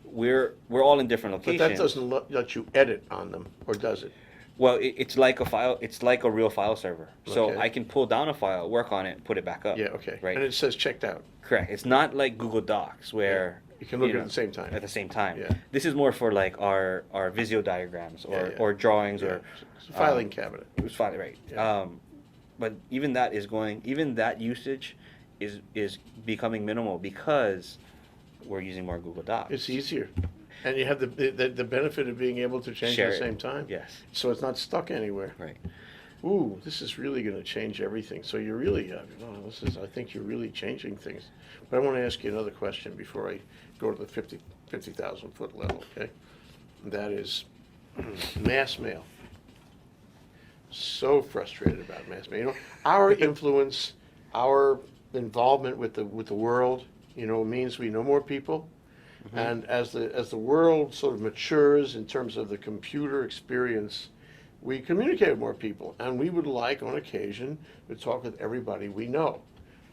We're all in different locations. But that doesn't let you edit on them, or does it? Well, it's like a file. It's like a real file server. So Okay. I can pull down a file, work on it, put it back up. Yeah, okay. Right. And it says checked out. Correct. It's not like Google Docs where You can look at it at the same time. At the same time. Yeah. This is more for like our Visio diagrams or Yeah. or drawings Yeah. or It's a filing cabinet. It was filing, right. Yeah. But even that usage is becoming minimal because we're using more Google Docs. It's easier. And you have the benefit of being able to change Share at the it. same time. Yes. So it's not stuck anywhere. Right. Ooh, this is really going to change everything. So you're really, I think you're really changing things. But I want to ask you another question before I go to the 50,000 foot level, okay? And that is mass mail. So frustrated about mass mail. Our influence, our involvement with the world, means we know more people. And as the world sort of matures in terms of the computer experience, we communicate with more people, and we would like, on occasion, to talk with everybody we know.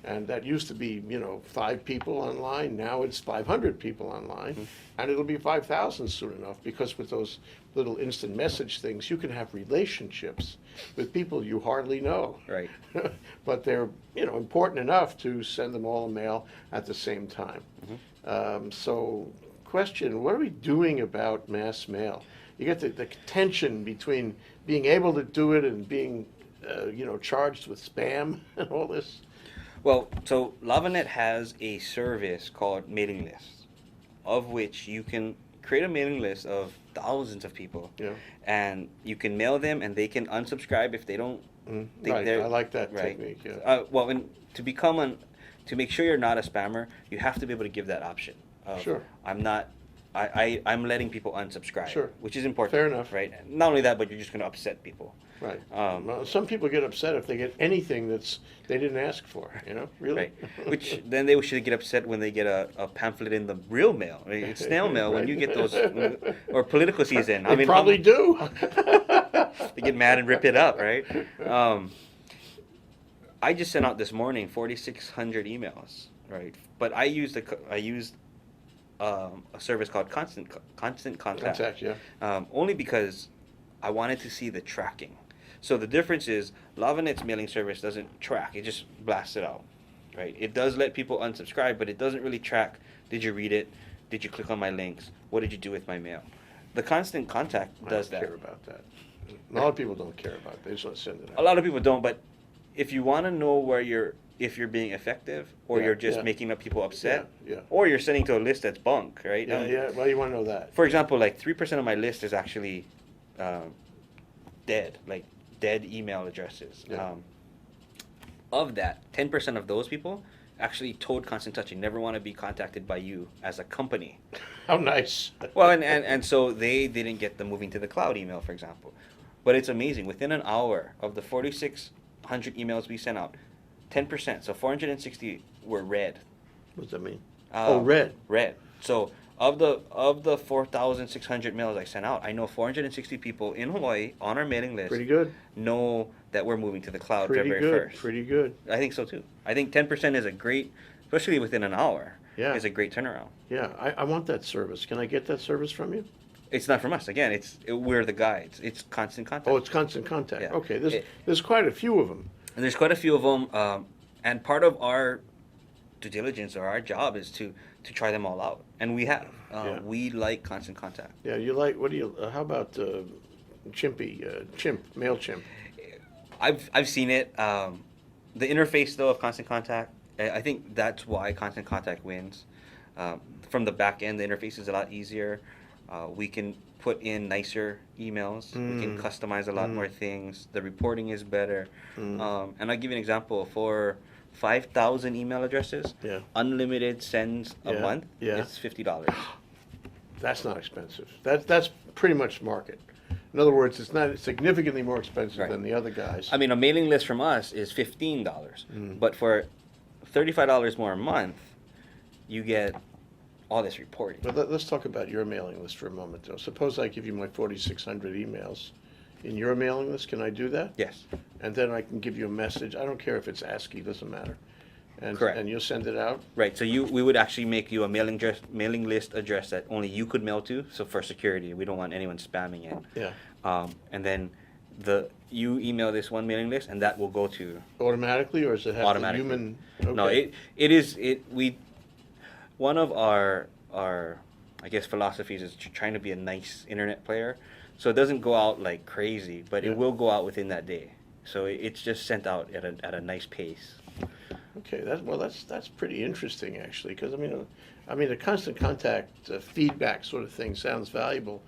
And that used to be, 5 people online. Now it's 500 people online, and it'll be 5,000 soon enough, because with those little instant message things, you can have relationships with people you hardly know. Right. But they're, important enough to send them all a mail at the same time. So, question, what are we doing about mass mail? You get the tension between being able to do it and being, charged with spam and all this. Well, so LavaNet has a service called mailing lists, of which you can create a mailing list of thousands of people, Yeah. and you can mail them, and they can unsubscribe if they don't think Right, they're I like that right. technique, yeah. Well, and to make sure you're not a spammer, you have to be able to give that option. Of, Sure. I'm letting people unsubscribe. Sure. Which is important. Fair enough. Right. Not only that, but you're just going to upset people. Right. Um, Some people get upset if they get anything they didn't ask for, really. Right. Which then they should get upset when they get a pamphlet in the real mail, right? Snail mail, when Right. you get those, or political season. They probably do. They get mad and rip it up, right? I just sent out this morning 4,600 emails, right? But I used a service called Constant Contact. Yeah. Only because I wanted to see the tracking. So the difference is LavaNet's mailing service doesn't track; it just blasts it out, right? It does let people unsubscribe, but it doesn't really track. Did you read it? Did you click on my links? What did you do with my mail? The Constant Contact does that. I don't care about that. A lot of people don't care about it. They just want to send it out. A lot of people don't, but if you want to know if you're being effective, or you're just making up people upset, or you're sending to a list that's bunk, right? Well, you want to know that. For example, like 3% of my list is actually dead, like dead email addresses. Yeah. Of that, 10% of those people actually told Constant Touch they never want to be contacted by you as a company. How nice. Well, and so they didn't get the moving to the cloud email, for example. But it's amazing. Within an hour of the 4,600 emails we sent out, 10%, so 460 were read. What does that mean? Read. Read. So of the 4,600 mails I sent out, I know 460 people in Hawaii on our mailing list. Pretty good. Know that we're moving to the cloud February 1st. Pretty good. I think so too. I think 10% is a great, especially within an hour. Yeah. Is a great turnaround. Yeah, I want that service. Can I get that service from you? It's not from us. Again, we're the guides. It's Constant Contact. Oh, it's Constant Contact. Yeah. Okay, there's quite a few of them. And there's quite a few of them. And part of our due diligence or our job is to try them all out. And we have. We like Constant Contact. Yeah, you like, how about Chimp, MailChimp? I've seen it. The interface, though, of Constant Contact, I think that's why Constant Contact wins. From the back end, the interface is a lot easier. We can put in nicer emails. We can customize a lot more things. The reporting is better. And I'll give you an example. For 5,000 email addresses, unlimited sends a month, it's $50. That's not expensive. That's pretty much market. In other words, it's not significantly more expensive than the other guys. I mean, a mailing list from us is $15, but for $35 more a month, you get all this reporting. But let's talk about your mailing list for a moment, though. Suppose I give you my 4,600 emails. In your mailing list, can I do that? Yes. And then I can give you a message. I don't care if it's ASCII, doesn't matter. Correct. And you'll send it out? Right. So we would actually make you a mailing list address that only you could mail to. So for security, we don't want anyone spamming it. Yeah. And then you email this one mailing list, and that will go to automatically, or does it have the human? Okay. No, one of our I guess philosophies is trying to be a nice internet player, so it doesn't go out like crazy, but it will go out within that day. So it's just sent out at a nice pace. Okay, that's pretty interesting actually, because I mean the Constant Contact feedback sort of thing sounds valuable,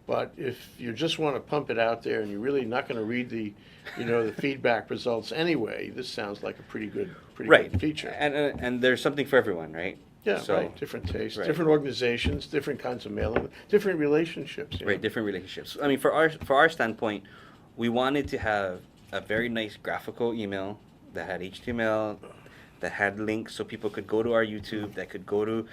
but if you just want to pump it out there and you're really not going to read the feedback results anyway, this sounds like a pretty good feature. And there's something for everyone, right? Yeah, so, right. Different tastes, different organizations, different kinds of mailing, different relationships. Right, different relationships. I mean, for our standpoint, we wanted to have a very nice graphical email that had HTML, that had links so people could go to our YouTube, that could go to.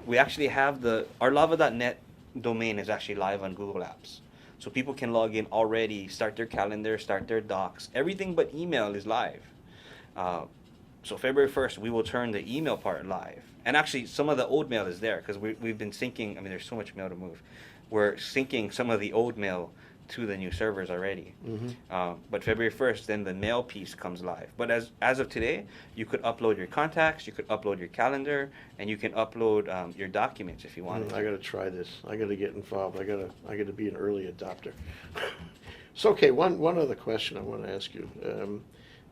We actually have our lava.net domain is actually live on Google Apps, so people can log in already, start their calendar, start their docs. Everything but email is live. So February 1st, we will turn the email part live. And actually, some of the old mail is there because we've been syncing. I mean, there's so much mail to move. We're syncing some of the old mail to the new servers already. But February 1st, then the mail piece comes live. But as of today, you could upload your contacts, you could upload your calendar, and you can upload your documents if you want. I got to try this. I got to get involved. I got to be an early adopter. So okay, one other question I want to ask you.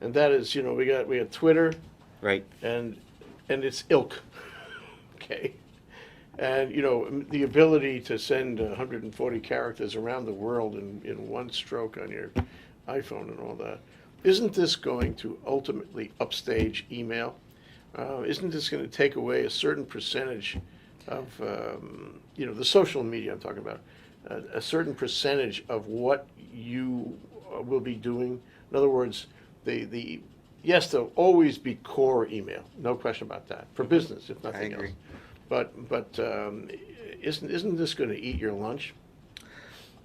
And that is, we got Twitter, right, and it's ilk, okay, and the ability to send 140 characters around the world in one stroke on your iPhone and all that. Isn't this going to ultimately upstage email? Isn't this going to take away a certain percentage of the social media I'm talking about, a certain percentage of what you will be doing? In other words, yes, there'll always be core email, no question about that, for business, if nothing else. But isn't this going to eat your lunch?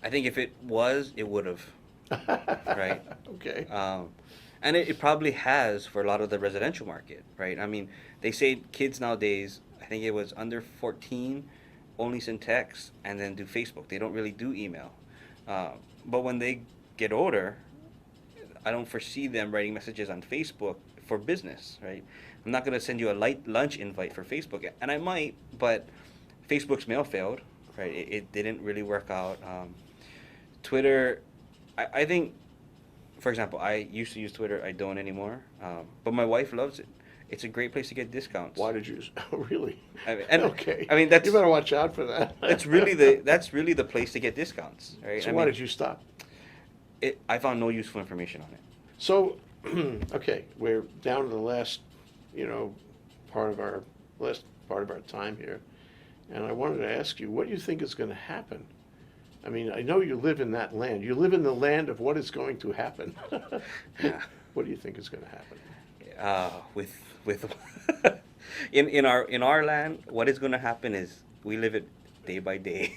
I think if it was, it would have, right? Okay. And it probably has for a lot of the residential market, right? I mean, they say kids nowadays, I think it was under 14, only send texts and then do Facebook. They don't really do email. But when they get older, I don't foresee them writing messages on Facebook for business, right? I'm not going to send you a light lunch invite for Facebook, and I might, but Facebook's mail failed, right? It didn't really work out. Twitter, I think, for example, I used to use Twitter. I don't anymore, but my wife loves it. It's a great place to get discounts. Why did you? Oh, really? Okay. I mean, that's you better watch out for that. that's really the place to get discounts, right? So why did you stop? I found no useful information on it. So, okay, we're down to the last, part of our time here, and I wanted to ask you, what do you think is going to happen? I mean, I know you live in that land. You live in the land of what is going to happen. Yeah. What do you think is going to happen? With in our land, what is going to happen is we live it day by day.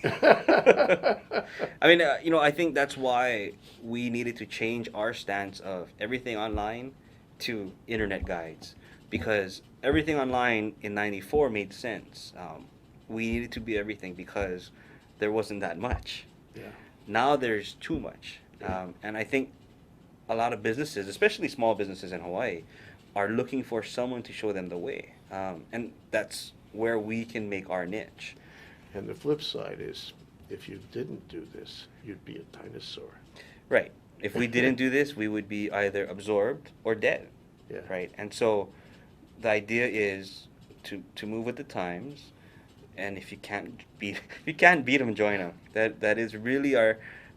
I mean, I think that's why we needed to change our stance of everything online to internet guides, because everything online in '94 made sense. We needed to be everything because there wasn't that much. Yeah. Now there's too much, and I think a lot of businesses, especially small businesses in Hawaii, are looking for someone to show them the way, and that's where we can make our niche. And the flip side is, if you didn't do this, you'd be a dinosaur. Right. If we didn't do this, we would be either absorbed or dead. Yeah. Right. And so the idea is to move with the times, and if you can't beat them, join them. That is really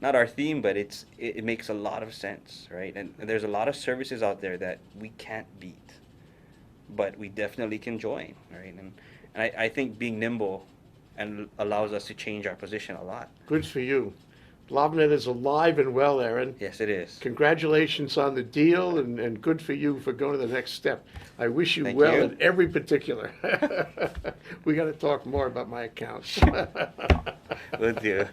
not our theme, but it makes a lot of sense, right? And there's a lot of services out there that we can't beat, but we definitely can join, right? And I think being nimble and allows us to change our position a lot. Good for you. LoveNet is alive and well, Aryn. Yes, it is. Congratulations on the deal, and good for you for going to the next step. I wish you Thank well you. in every particular. We got to talk more about my accounts. Will do.